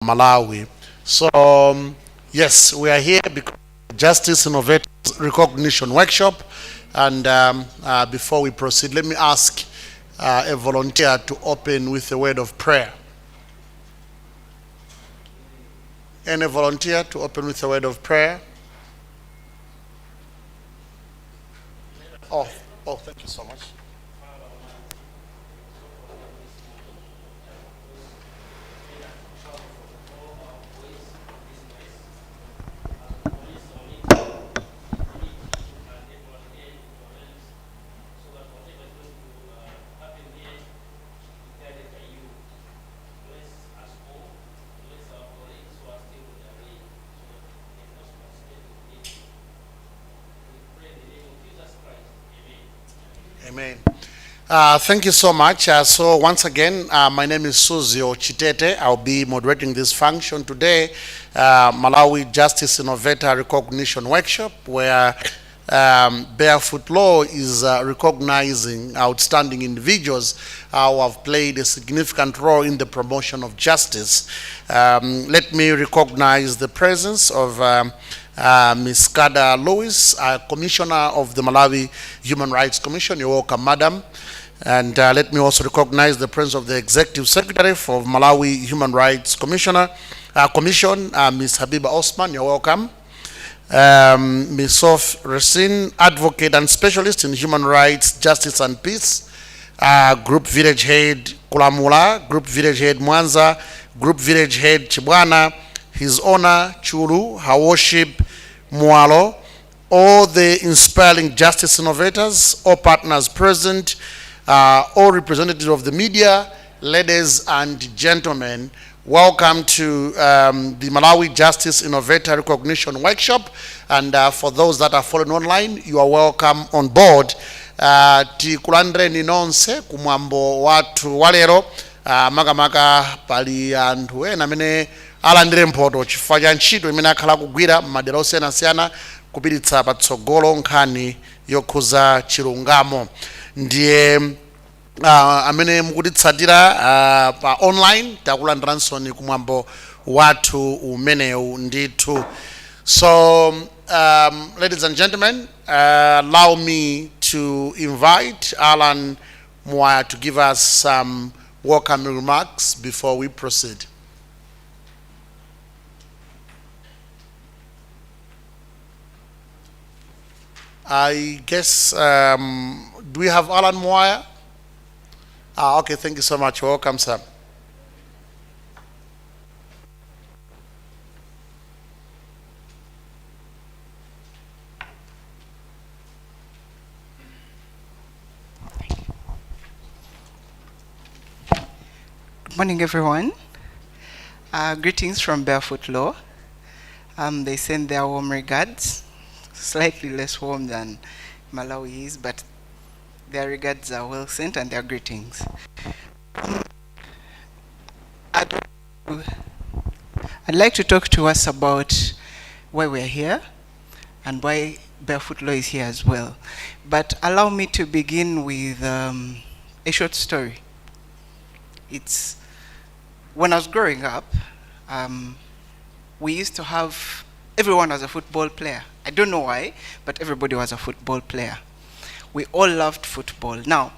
Malawi. So, yes, we are here because Justice Innovator Recognition Workshop. And before we proceed, let me ask a volunteer to open with a word of prayer. Any volunteer to open with a word of prayer? Oh, thank you so much. Amen. Thank you so much. So once again, my name is Suzio Chitete. I'll be moderating this function today, Malawi Justice Innovator Recognition Workshop, where Barefoot Law is recognizing outstanding individuals who have played a significant role in the promotion of justice. Let me recognize the presence of Ms. Kada Lewis, Commissioner of the Malawi Human Rights Commission. You're welcome, Madam. And let me also recognize the presence of the Executive Secretary for Malawi Human Rights Commission, Ms. Habiba Osman. You're welcome. Ms. Sof Resin, Advocate and Specialist in Human Rights, Justice and Peace. Group Village Head Kulamula, Group Village Head Mwanza, Group Village Head Chibwana, His Honor Chulu, Her Worship Mwalo, all the inspiring justice innovators, all partners present, all representatives of the media, ladies and gentlemen, welcome to the Malawi Justice Innovator Recognition Workshop. And for those that are following online, you are welcome on board. Tikulandreni nonse kumwambo watu walero makamaka pali anthu ena amene alandire mphoto chifukwa cha ntchito imene akhala kugwira m'madera osiyanasiyana kupititsa patsogolo nkhani yokhuza chilungamo. Ndiye amene mukutitsatira pa online takulandiranso kumwambo wathu umenewu ndithu. So ladies and gentlemen, allow me to invite Alan Moya to give us some welcome remarks before we proceed. I guess, do we have Alan Moya? Okay, thank you so much. Welcome, sir. Good morning, everyone. Greetings from Barefoot Law. They send their warm regards, slightly less warm than Malawi is, but their regards are well sent and their greetings. I'd like to talk to us about why we're here and why Barefoot Law is here as well. But allow me to begin with a short story. It's when I was growing up, we used to have, everyone was a football player. I don't know why, but everybody was a football player. We all loved football. Now,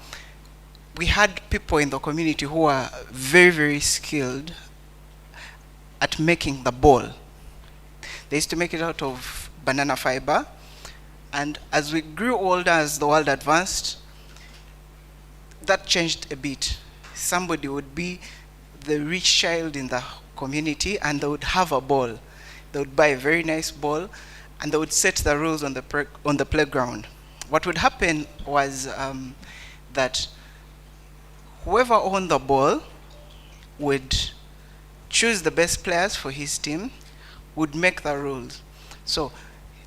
we had people in the community who were very, very skilled at making the ball. They used to make it out of banana fiber. And as we grew older, as the world advanced, that changed a bit. Somebody would be the rich child in the community and they would have a ball. They would buy a very nice ball and they would set the rules on the playground. What would happen was that whoever owned the ball would choose the best players for his team, would make the rules. So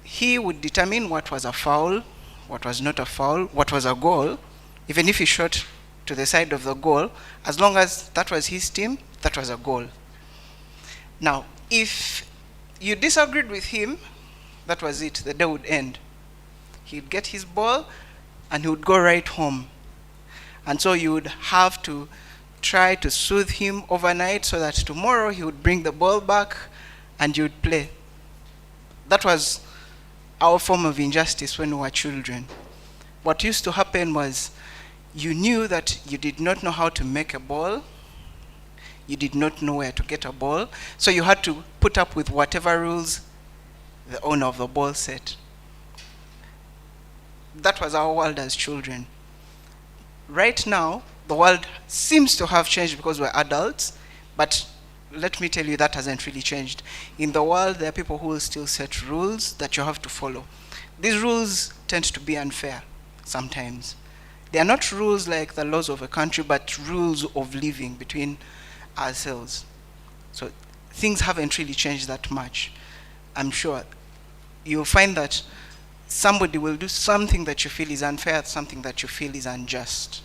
he would determine what was a foul, what was not a foul, what was a goal. Even if he shot to the side of the goal, as long as that was his team, that was a goal. Now, if you disagreed with him, that was it, the day would end. He'd get his ball and he would go right home. And so you would have to try to soothe him overnight so that tomorrow he would bring the ball back and you would play. That was our form of injustice when we were children. What used to happen was you knew that you did not know how to make a ball, you did not know where to get a ball, so you had to put up with whatever rules the owner of the ball set. That was our world as children. Right now, the world seems to have changed because we're adults, but let me tell you, that hasn't really changed. In the world, there are people who will still set rules that you have to follow. These rules tend to be unfair sometimes. They are not rules like the laws of a country, but rules of living between ourselves. So things haven't really changed that much. I'm sure you'll find that somebody will do something that you feel is unfair, something that you feel is unjust.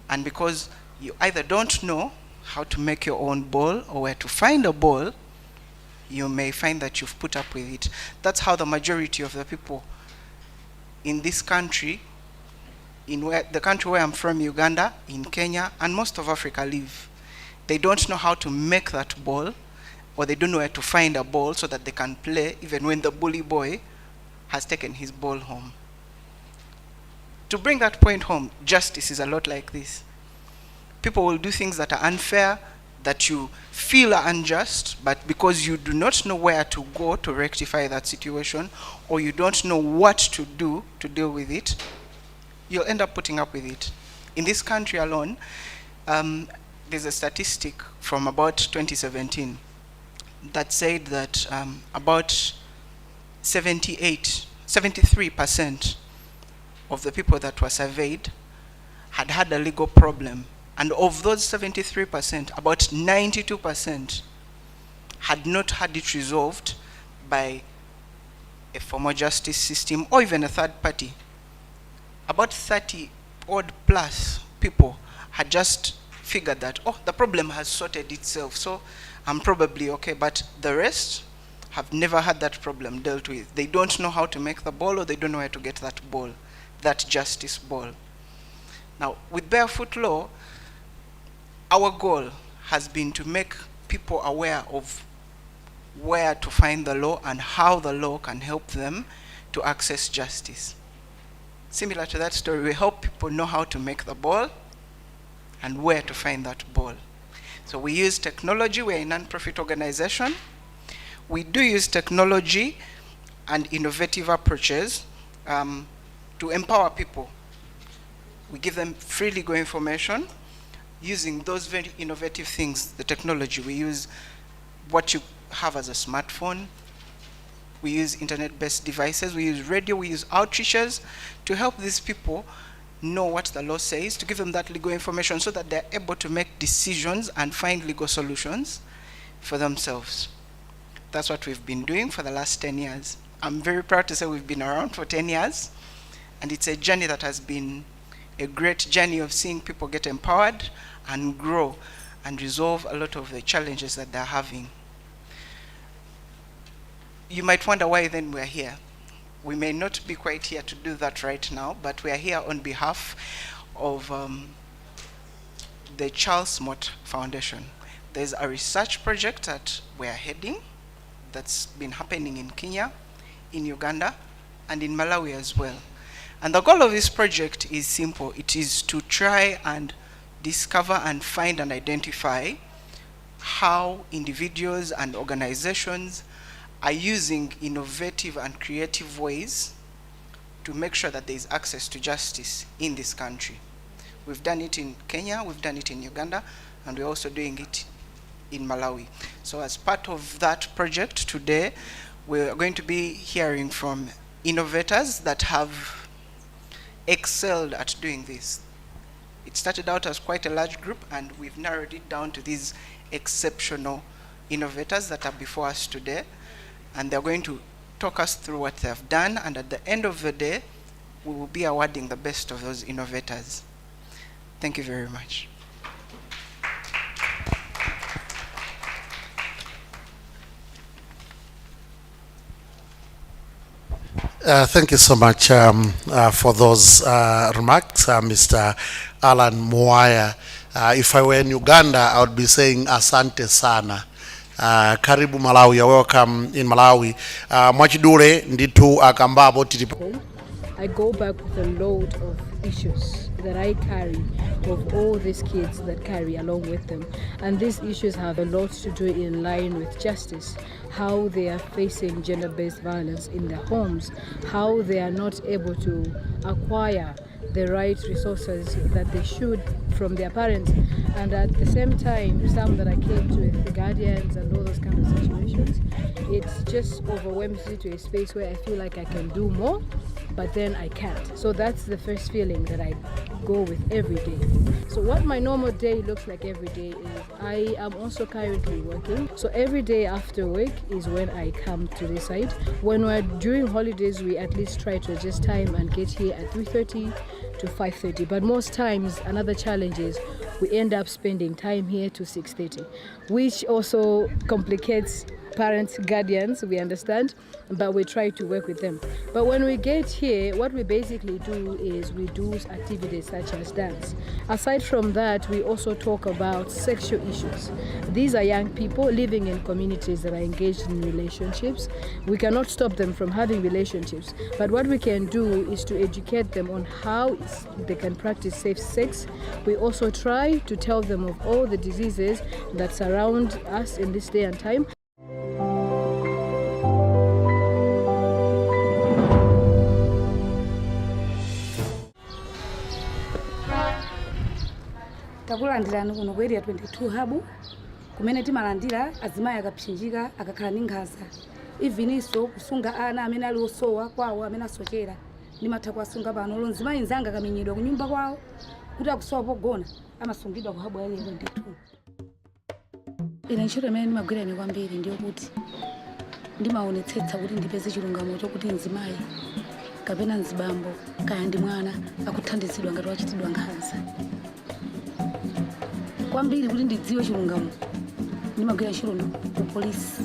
And because you either don't know how to make your own ball or where to find a ball, you may find that you've put up with it. That's how the majority of the people in this country, the country where I'm from, Uganda, in Kenya, and most of Africa live. They don't know how to make that ball, or they don't know where to find a ball so that they can play even when the bully boy has taken his ball home. To bring that point home, justice is a lot like this. People will do things that are unfair, that you feel are unjust, but because you do not know where to go to rectify that situation, or you don't know what to do to deal with it, you'll end up putting up with it. In this country alone, there's a statistic from about 2017 that said that about 73% of the people that were surveyed had had a legal problem. And of those 73%, about 92% had not had it resolved by a formal justice system or even a third party. About 30 odd plus people had just figured that, oh, the problem has sorted itself, so I'm probably okay. But the rest have never had that problem dealt with. They don't know how to make the ball, or they don't know where to get that ball, that justice ball. Now, with Barefoot Law, our goal has been to make people aware of where to find the law and how the law can help them to access justice. Similar to that story, we help people know how to make the ball and where to find that ball. So we use technology. We're a non-profit organization. We do use technology and innovative approaches to empower people. We give them free legal information using those very innovative things, the technology. We use what you have as a smartphone. We use internet-based devices. We use radio. We use outreaches to help these people know what the law says, to give them that legal information so that they're able to make decisions and find legal solutions for themselves. That's what we've been doing for the last 10 years. I'm very proud to say we've been around for 10 years, and it's a journey that has been a great journey of seeing people get empowered and grow and resolve a lot of the challenges that they're having. You might wonder why then we're here. We may not be quite here to do that right now, but we are here on behalf of the Charles Mott Foundation. There's a research project that we're heading that's been happening in Kenya, in Uganda, and in Malawi as well. And the goal of this project is simple. It is to try and discover and find and identify how individuals and organizations are using innovative and creative ways to make sure that there is access to justice in this country. We've done it in Kenya, we've done it in Uganda, and we're also doing it in Malawi. So as part of that project today, we're going to be hearing from innovators that have excelled at doing this. It started out as quite a large group, and we've narrowed it down to these exceptional innovators that are before us today. And they're going to talk us through what they've done, and at the end of the day, we will be awarding the best of those innovators. Thank you very much. Thank you so much for those remarks, Mr. Alan Mwaya, If I were in Uganda, I would be saying asante sana. Karibu Malawi, you're welcome in Malawi. Mwachidule nditu akambabo tilipo. I go back with a load of issues that I carry, of all these kids that carry along with them. And these issues have a lot to do in line with justice, how they are facing gender-based violence in their homes, how they are not able to acquire the right resources that they should from their parents, and at the same time some that I came to with the guardians and all those kind of situations, it just overwhelms me to a space where I feel like I can do more, but then I can't. So that's the first feeling that I go with every day. So what my normal day looks like every day is I am also currently working. So every day after work is when I come to this site. When we're during holidays, we at least try to adjust time and get here at 3:30 to 5:30. But most times, another challenge is we end up spending time here to 6:30, which also complicates parents, guardians, we understand, but we try to work with them. But when we get here, what we basically do is we do activities such as dance. Aside from that, we also talk about sexual issues. These are young people living in communities that are engaged in relationships. We cannot stop them from having relationships, but what we can do is to educate them on how they can practice safe sex. We also try to tell them of all the diseases that surround us in this day and time. Takulandirani kuno ku area 22 habu kumene timalandira azimayi akapsinjika akakhala ndi nkhanza, ivininso kusunga ana amene ali osowa kwawo amene asochera ndimatha kuwasunga pano. Lonzimayi nzanga akamenyedwa ku nyumba kwawo kuti akusowa pogona amasungidwa ku habu ya area 22. Ine ntchito imene ndimagwirani kwambiri ndiyo kuti ndimaonetsetsa kuti ndipeze chilungamo chokuti mzimayi kapena mzibambo kaya ndi mwana akuthandizidwa ngati wachitidwa nkhanza. Kwambiri kuti ndidziwe chilungamo ndimagwira ntchito ku police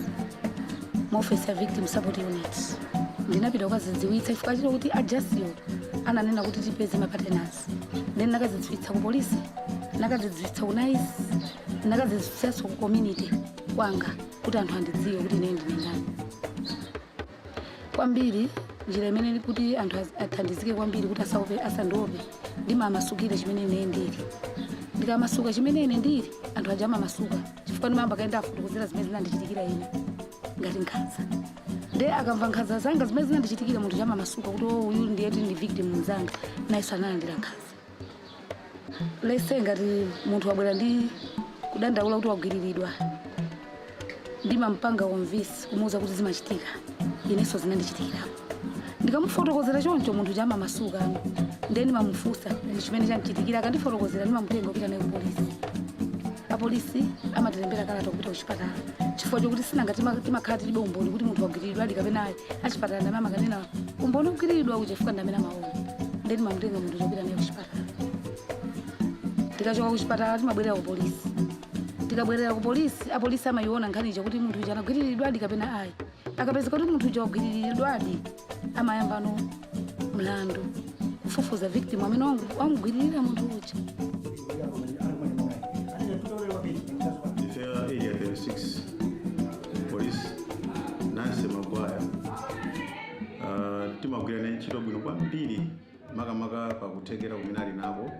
mu office ya victim support unit. Ndinapita kukazidziwitsa ifika chito kuti ajasiyo ananena kuti tipeze mapartners. Then nakazidziwitsa ku police, nakazidziwitsa ku nice, nakazidziwitsa ku community kwanga kuti anthu andidziwe kuti ine ndine ndani. Kwambiri njira imene kuti anthu athandizike kwambiri kuti asandiope ndimamasukira chimene ine ndili. Ndikamasuka chimene ine ndili anthu aja amamasuka chifukwa ndimamba kaenda afotokozera zimene zinandichitikira ine ngati nkhanza. Nde akamva nkhanza zanga zimene zinandichitikira munthu amamasuka kuti uyu ndiye ndi victim mzanga nayenso analandira nkhanza. Lese ngati munthu wabwera ndi kudandaula kuti wagwiriridwa ndimampanga convince kumuwuza kuti zimachitika inenso zinandichitikira. Ndikamufotokozera choncho munthu amamasuka ndeni mamufusa chimene chanchitikira akandifotokozera ndimamutenga kupita naye ku polisi. Apolisi amatilembera kalata kupita ku chipatala chifukwa chokuti sinanga timakhala tilibe umboni kuti munthu wagwiriridwa ali kapena achipatala ndamama kanena umboni wagwiriridwa uja chifukwa ndamene amaona. Ndeni mamutenga munthu chopita naye ku chipatala. Tikachoka ku chipatala timabwerera ku polisi. Tikabwerera ku polisi, apolisi amayiona nkhanijo kuti munthu uja anagwiriridwa ali kapena ayi. Akapeza kuti munthu uja wagwiriridwa ali amayamba no mlandu kufufuza victim amene wamugwiririra munthu uja. Area 36 police Nancy Magwaya timagwirana ntchito bwino kwambiri makamaka pakuthekera kumene ali nako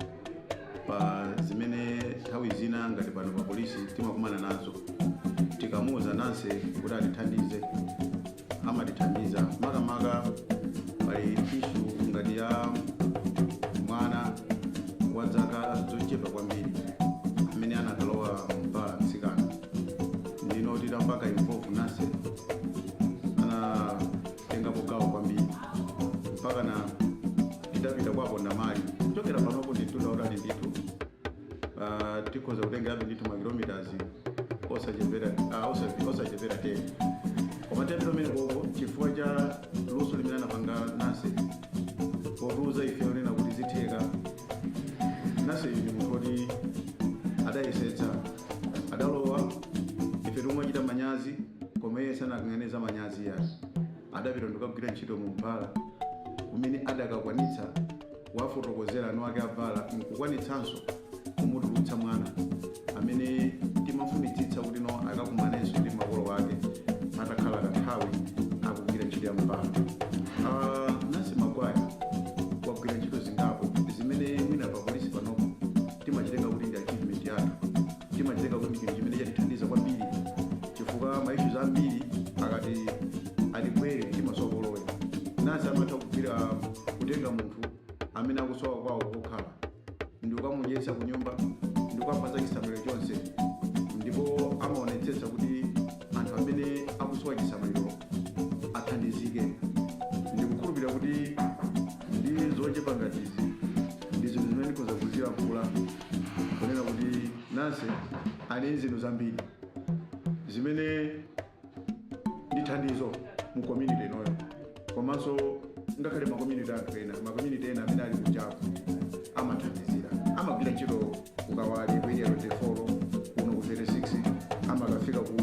pa zimene nthawi zina ngati pano pa polisi timakumana nazo. Tikamuwuza Nancy kuti atithandize amatithandiza makamaka pali ishu ngati ya mwana wa zaka zochepa kwambiri amene anakalowa mpaka mtsikana. Ndino titapaka involve Nancy anatengapo gawo kwambiri mpaka na tidapita kwapo ndamali kuchokera panopo nditutaurani ndithu tikhoza kutengerabe ndithu makilometers osachepera 10 koma tepero mene koko chifukwa cha luso limene anapanga Nancy potuza ife onena kuti zitheka. Nancy ni munthu adayesetsa adalowa ife tumachita manyazi koma iye sanakang'aneza manyazi ya adapita ndikagwira ntchito mu Mpala kumene adakakwanitsa wafotokozera anu ake avala nkukwanitsanso kumutu kuphunzitsa mwana amene timafunitsitsa kuti no akakumanenso ndi makolo ake atakhala kanthawi akugwira ntchito ya mpando. Nasi Magwaya wagwira ntchito zingapo zimene mwina pa polisi panopo timachitenga kuti ndi achievement yathu, timachitenga kuti chinthu chimene chatithandiza kwambiri chifukwa maissues ambiri akati alibwere timasowa kolowera. Nasi amatha kugwira kutenga munthu amene akusowa kwawo kokhala ndi ukamudyetsa ku nyumba ndi ukapatsa chisamaliro chonse, ndipo amaonetsetsa kuti anthu amene akusowa chisamaliro athandizike. Ndikukhulupirira kuti ndi zochepa ngatizi ndi zinthu zimene ndikhoza kuzilankhula kunena kuti Nasi ali zinthu zambiri zimene ndi thandizo mu community inoyo, komanso ngakhale makommunity ena amene ali kunjaku amathandizira, amagwira ntchito ukawali ku area 24 kuno ku 36 amakafika ku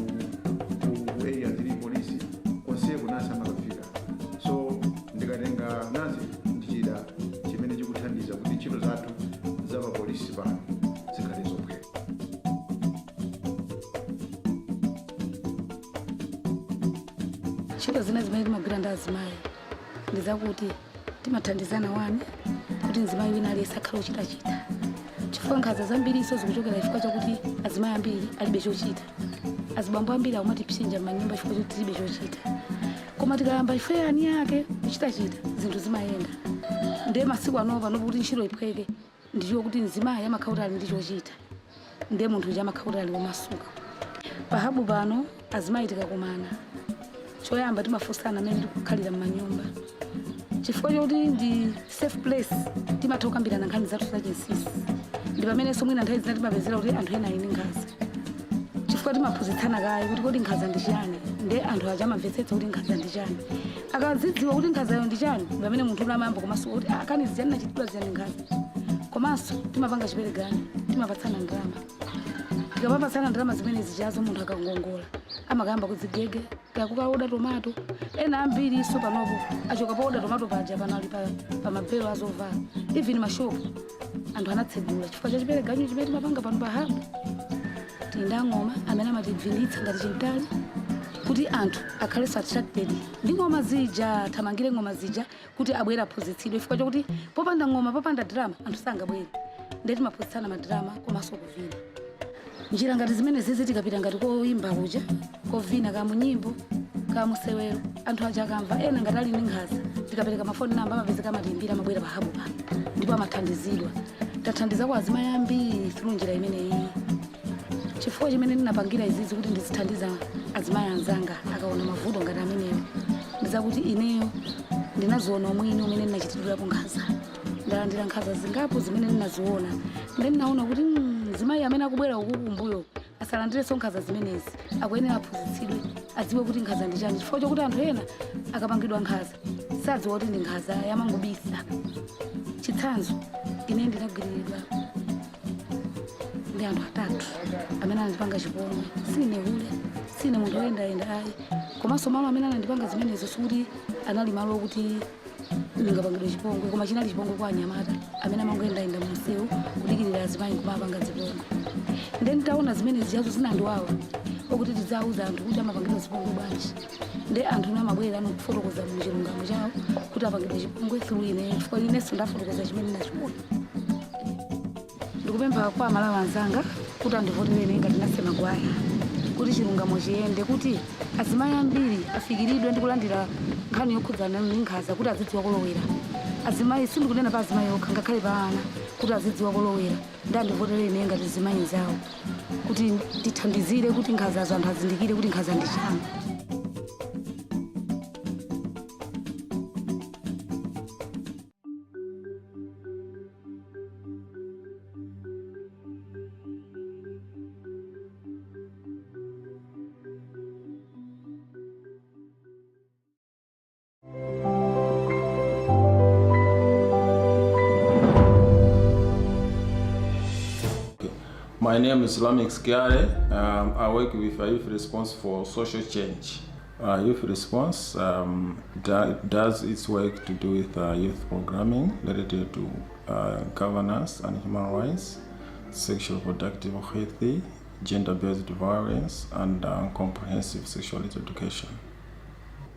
area 3 polisi konseko Nasi amakafika. So ndikatenga Nasi ndichida chimene chikuthandiza kuti ntchito zathu za papolisi pano zikhale zobwera. Ntchito zina zimene timagwira ndi azimayi ndi zakuti timathandizana wani kuti mzimayi wina aliyense akhale ochitachita, chifukwa nkhanza zambiriso zikuchokera chifukwa chakuti azimayi ambiri alibe chochita. Azibambo ambiri akumatipsinja m'manyumba chifukwa choti tilibe chochita, koma tikayamba ife ani yake kuchitachita zinthu zimayenda. Ndiye masiku ano panopo kuti ntchito iphweke ndicho kuti mzimayi amakhala kuti ali ndi chochita, ndiye munthu uja amakhala kuti ali womasuka. Pahabu pano azimayi tikakumana choyamba timafunsana amene tikukhalira m'manyumba, chifukwa choti ndi safe place timatha kukambirana nkhani zathu zachinsinsi. Ndi pamenenso mwina nthawi zina timapezera kuti anthu ena ali ndi nkhanza, chifukwa timaphunzitsana kaye kuti kodi nkhanza ndi chani, ndiye anthu aja amamvetsetsa kuti nkhanza ndi chani. Akazidziwa kuti nkhanzayo ndi chani ndi pamene munthu uno amayamba komanso kuti akani ziyani nachitidwa ziyani nkhanza. Komanso timapanga chiperegani, timapatsana ndalama. Tikapatsana ndalama zimene zichazo munthu akangongola amakayamba kudzigege kakukaoda tomato. Ena ambiriso panopo achoka paoda tomato paja panali pa mabelo azovala, even mashopu anthu anatsegula chifukwa cha chipereganyo chimene timapanga pano pahabu. Tinda ng'oma amene amatibvinitsa ngati chintali kuti anthu akhale attracted ndi ng'oma zija, thamangire ng'oma zija kuti abwera aphunzitsidwe, chifukwa chakuti popanda ng'oma popanda drama anthu sangabwere. Ndiye timaphunzitsana madrama komanso kuvina. Njira ngati zimene zizi tikapita ngati koimba kuja kovina ka munyimbo ka musewero anthu aja akamva ena ngati ali ndi nkhanza tikapereka mafoni namba amapezeka amatiimbira amabwera pahabu pano ndipo amathandizidwa. Tathandiza kwa azimayi ambiri through njira imeneyi, chifukwa chimene ndinapangira izizi kuti ndizithandiza azimayi anzanga akaona mavuto ngati ameneyo ndizakuti ineyo ndinaziona umwini umene ndinachitidwirapo nkhanza. Ndalandira nkhanza zingapo zimene ndinaziona, ndiye ndinaona kuti mzimayi amene akubwera uku kumbuyo asalandirenso nkhanza zimenezi, akuyenera aphunzitsidwe adziwe kuti nkhanza ndi chani, chifukwa chokuti anthu ena akapangidwa nkhanza sadziwa kuti ndi nkhanza yamangobisa. Chitsanzo, ine ndinagwiriridwa ndi anthu atatu amene anandipanga chipongwe, sine hule sine munthu woyendayenda ayi, komanso malo amene anandipanga zimenezo sikuti anali malo okuti ndingapangidwe chipongwe, koma chinali chipongwe kwa anyamata amene amangoyendayenda mu msewu kudikirira azimayi kumapanga zipongwe. Ndiye nditaona zimene zijazo zinandiwawa okuti tidzauza anthu kuti amapangidwa zipongwe bwanji. Ndiye anthu amabwera anokufotokoza mu chilungamo chawo kuti apangidwe chipongwe through ine, chifukwa inenso ndafotokoza chimene ndinachiona. Ndikupempha kwa Malawi anzanga kuti andivotere ine ngati Nasi Magwaya kuti chilungamo chiyende, kuti azimayi ambiri afikiridwe ndi kulandira nkhani yokhudzana ndi nkhanza kuti azidziwa kolowera. Azimayi sindikunena pa azimayi okha, ngakhale pa ana kuti azidziwa kolowera. Ndi andivotere ine ngati zimayi zawo kuti tithandizire kuti nkhanzazo anthu azindikire kuti nkhanza ndi chani. My name is Lamik Skiare. I work with Youth Response for Social Change. Youth Response does its work to do with youth programming related to governance and human rights, sexual reproductive health, gender-based violence, and comprehensive sexuality education.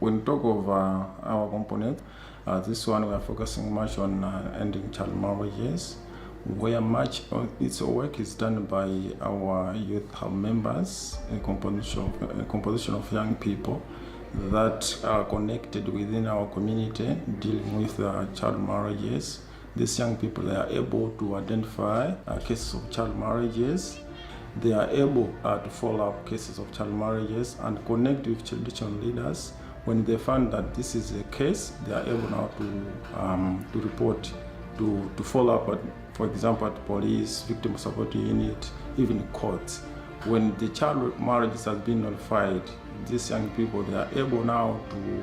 When we talk of our component, this one we are focusing much on ending child marriages, where much of its work is done by our youth hub members, a composition of young people that are connected within our community dealing with child marriages. These young people, they are able to identify cases of child marriages. They are able to follow up cases of child marriages and connect with traditional leaders. When they find that this is a case, they are able now to report, to follow up, for example, at police, victim support unit, even courts. When the child marriages has been notified, these young people, they are able now to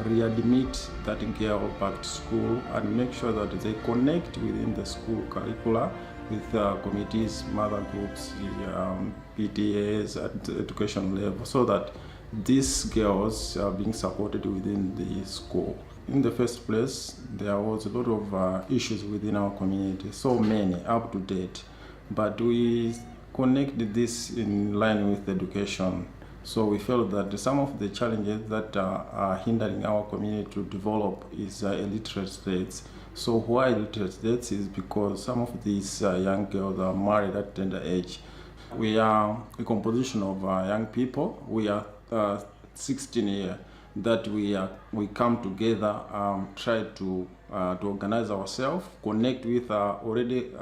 readmit that girl back to school and make sure that they connect within the school curricula with committees, mother groups, PTAs at the education level, so that these girls are being supported within the school. In the first place, there was a lot of issues within our community, so many up to date, but we connected this in line with education. So we felt that some of the challenges that are hindering our community to develop is illiterate rates. So why illiterate rates is because some of these young girls are married at tender age. We are a composition of young people. We are 16 years that we come together, try to organize ourselves, connect with already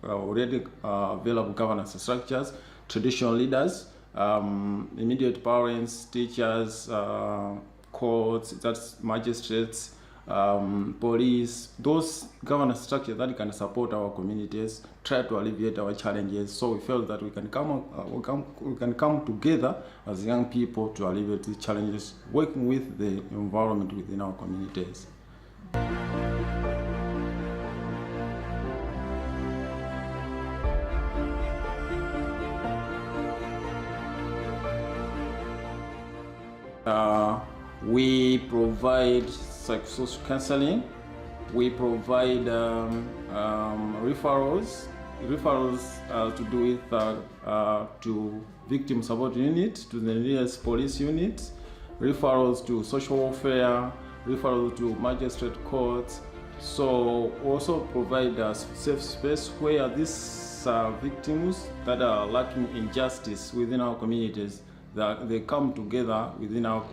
available governance structures, traditional leaders, immediate parents, teachers, courts, that's magistrates, police, those governance structures that can support our communities, try to alleviate our challenges. So we felt that we can come together as young people to alleviate these challenges, working with the environment within our communities. We provide psychosocial counseling. We provide referrals to do with to victim support unit, to the nearest police unit, referrals to social welfare, referrals to magistrate courts. So also provide a safe space where these victims that are lacking injustice within our communities, that they come together within our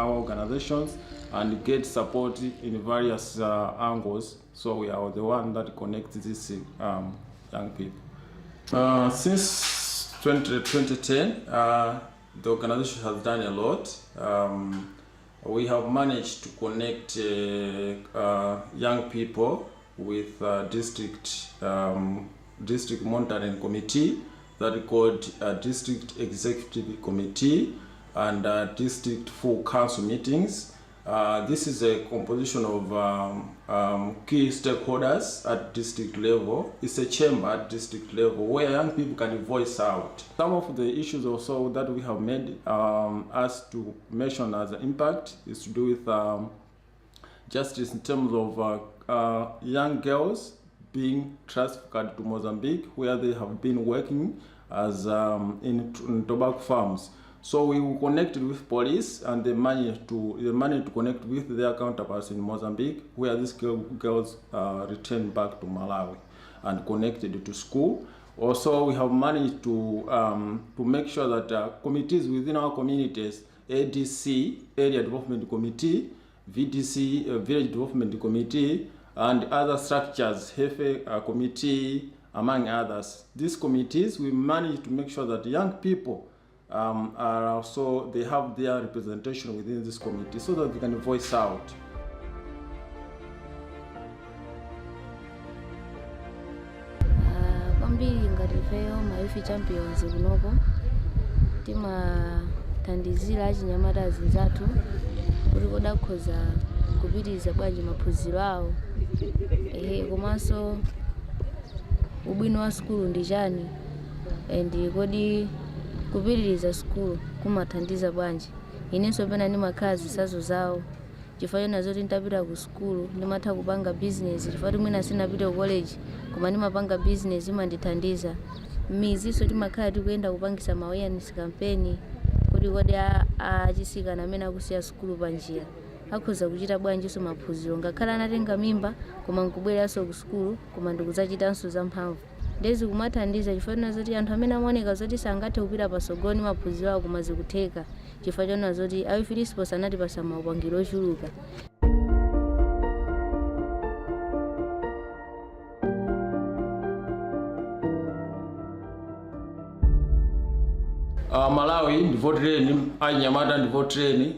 organizations and get support in various angles. So we are the one that connects these young people. Since 2010, the organization has done a lot. We have managed to connect young people with district monitoring committee, that is called District Executive Committee, and District Full Council meetings. This is a composition of key stakeholders at district level. It's a chamber at district level where young people can voice out. Some of the issues also that we have made us to mention as an impact is to do with justice in terms of young girls being transferred to Mozambique, where they have been working as in tobacco farms. So we will connect with police, and they managed to connect with their counterparts in Mozambique, where these girls returned back to Malawi and connected to school. Also, we have managed to make sure that committees within our communities, ADC, Area Development Committee, VDC, Village Development Committee, and other structures, Hefe Committee, among others. These committees, we managed to make sure that young people are also, they have their representation within this committee so that they can voice out. Kwambiri ngati ifeyo ma youth champions kunoko timathandizira achinyamata zinzathu kuti kodakhoza kupitiriza bwanji maphunziro awo. Komanso ubwino wa skulu ndi chani, and kodi kupitiriza skulu kumathandiza bwanji. Inenso pena ndimakhala zisazo zawo, chifukwa choti ndapita ku skulu ndimatha kupanga business, chifukwa mwina sinapita ku college koma ndimapanga business imandithandiza. Miziso timakhala tikuyenda kupangisa ma awareness campaign kuti kodi achisikana amene akusiya sukulu panjira akhoza kuchita bwanjiso maphunziro ngakhala anatenga mimba koma nkubweranso ku sukulu koma ndikuzachitanso zamphamvu. Ndezi kumathandiza chifukwa zoti anthu amene amaoneka zoti sangathe kupita pasogoni maphunziro awo koma zikutheka chifukwa chona zoti awifilisipo sanati pasama upangiro ochuluka. Malawi ndivotireni achinyamata ndivotireni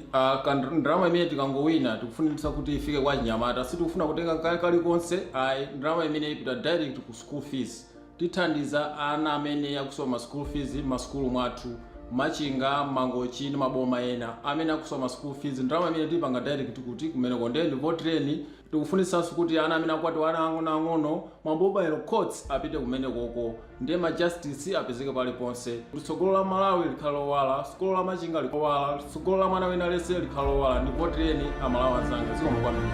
ndirama imene tikangowina tikufunitsa kuti ifike kwa achinyamata sitikufuna kutenga kalikonse ayi ndirama imene ipita direct ku school fees tithandiza ana amene akusoma school fees m'masukulu mwathu machinga mangochi ndi maboma ena amene akusoma school fees ndirama imene tipanga direct kuti kumeneko ndiye ndivotireni tikufunitsanso kuti ana amene akwatiwa ana ang'ono maboma courts apite kumenekoko ndiye ma justice apezeke paliponse kuti tsogolo la Malawi likhale lowala, tsogolo la machinga likhale lowala, tsogolo la mwana wina lese likhale lowala. Ndivotireni amalawi anzanga zikomo kwambiri.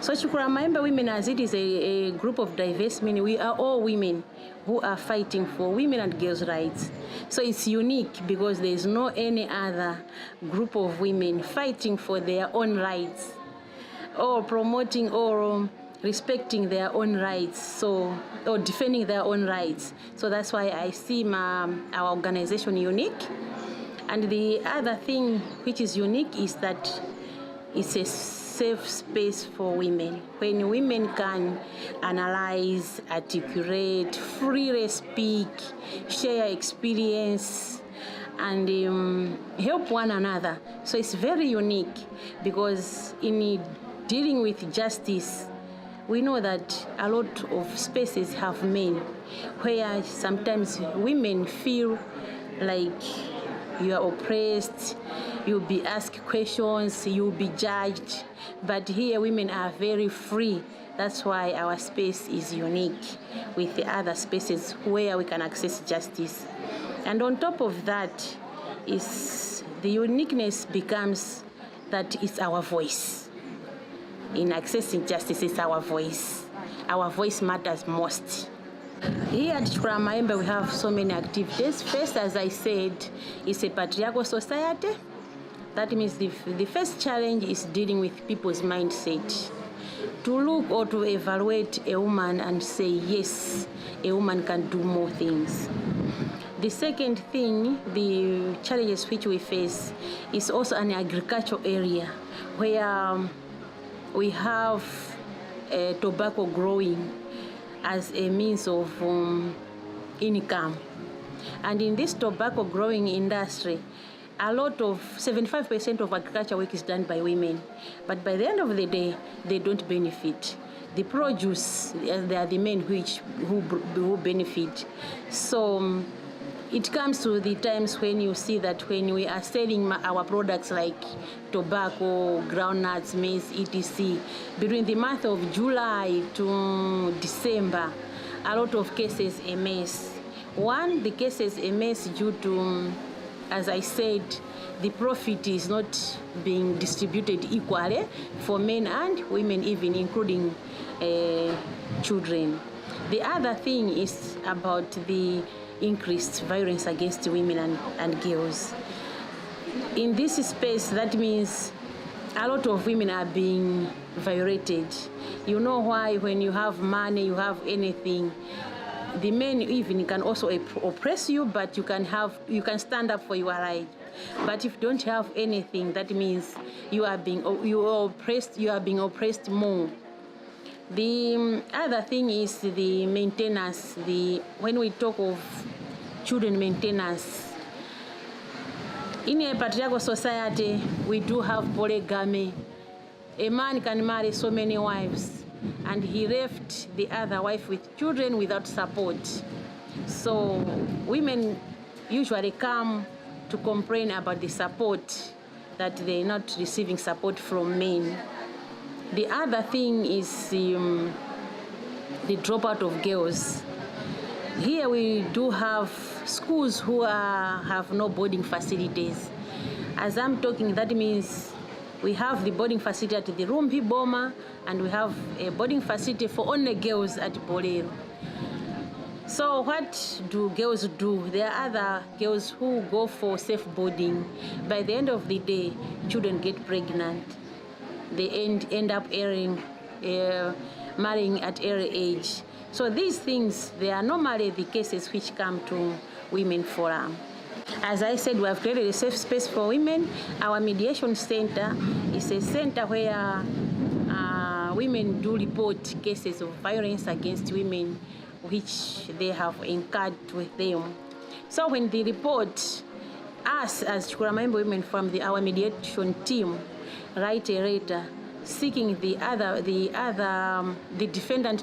So Chikuramahembe Women, as it is a group of diverse men, we are all women who are fighting for women and girls' rights. So it's unique because there is no any other group of women fighting for their own rights or promoting or respecting their own rights, or defending their own rights. So that's why I see our organization unique. And the other thing which is unique is that it's a safe space for women. When women can analyze, articulate, freely speak, share experience, and help one another. So it's very unique because in dealing with justice, we know that a lot of spaces have men where sometimes women feel like you are oppressed, you'll be asked questions, you'll be judged. But here women are very free. That's why our space is unique with the other spaces where we can access justice. And on top of that, is the uniqueness becomes that it's our voice. In accessing justice, it's our voice. Our voice matters most. Here at Chikuramahembe, we have so many activities. First, as I said, it's a patriarchal society. That means the first challenge is dealing with people's mindset. To look or to evaluate a woman and say, yes, a woman can do more things. The second thing, the challenges which we face, is also an agricultural area where we have tobacco growing as a means of income. And in this tobacco growing industry, a lot of 75% of agriculture work is done by women. But by the end of the day, they don't benefit. The produce, they are the men who benefit. So it comes to the times when you see that when we are selling our products like tobacco, groundnuts, maize, etc., between the month of July to December, a lot of cases emerge. One, the cases emerge due to, as I said, the profit is not being distributed equally for men and women, even including children. The other thing is about the increased violence against women and girls. In this space, that means a lot of women are being violated. You know why? When you have money, you have anything, the men even can also oppress you, but you can stand up for your right. But if you don't have anything, that means you are being oppressed more. The other thing is the maintenance. When we talk of children maintenance, In a patriarchal society, we do have polygamy. A man can marry so many wives, and he left the other wife with children without support. So women usually come to complain about the support, that they're not receiving support from men. The other thing is the dropout of girls. Here we do have schools who have no boarding facilities. As I'm talking, that means we have the boarding facility at the Rumbi Boma, and we have a boarding facility for only girls at Bolero. So what do girls do? There are other girls who go for safe boarding. By the end of the day, children get pregnant. They end up marrying at early age. So these things, they are normally the cases which come to Women Forum. As I said, we have created a safe space for women. Our mediation center is a center where women do report cases of violence against women which they have incurred with them. So when they report, us as Chukuramambo Women from our mediation team write a letter seeking the defendant